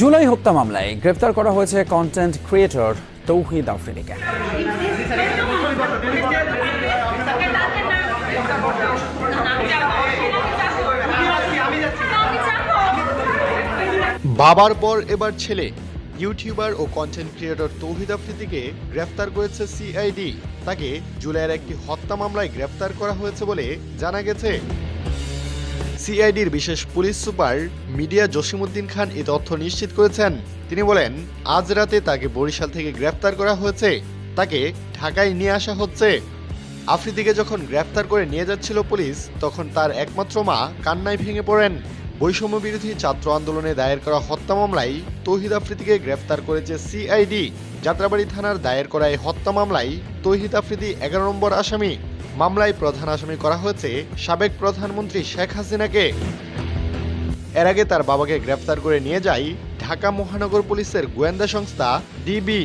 জুলাই হত্যা মামলায় গ্রেফতার করা হয়েছে কন্টেন্ট ক্রিয়েটর তৌহিদ আফ্রিদিকে। বাবার পর এবার ছেলে ইউটিউবার ও কন্টেন্ট ক্রিয়েটর তৌহিদ আফ্রিদিকে গ্রেফতার করেছে সিআইডি। তাকে জুলাইয়ের একটি হত্যা মামলায় গ্রেফতার করা হয়েছে বলে জানা গেছে। সিআইডির বিশেষ পুলিশ সুপার মিডিয়া জসিমউদ্দিন খান এই তথ্য নিশ্চিত করেছেন। তিনি বলেন, আজ রাতে তাকে বরিশাল থেকে গ্রেফতার করা হয়েছে। তাকে ঢাকায় নিয়ে আসা হচ্ছে। আফ্রিদিকে যখন গ্রেফতার করে নিয়ে যাচ্ছিল পুলিশ, তখন তার একমাত্র মা কান্নায় ভেঙে পড়েন। বৈষম্য বিরোধী ছাত্র আন্দোলনে দায়ের করা হত্যা মামলায় তৌহিদ আফ্রিদিকে গ্রেফতার করেছে সিআইডি। যাত্রাবাড়ী থানার দায়ের করা এই হত্যা মামলায় তৌহিদ আফ্রিদি 11 নম্বর আসামি। মামলায় প্রধান আসামি করা হয়েছে সাবেক প্রধানমন্ত্রী শেখ হাসিনাকে। এর আগে তার বাবাকে গ্রেফতার করে নিয়ে যায় ঢাকা মহানগর পুলিশের গোয়েন্দা সংস্থা ডিবি।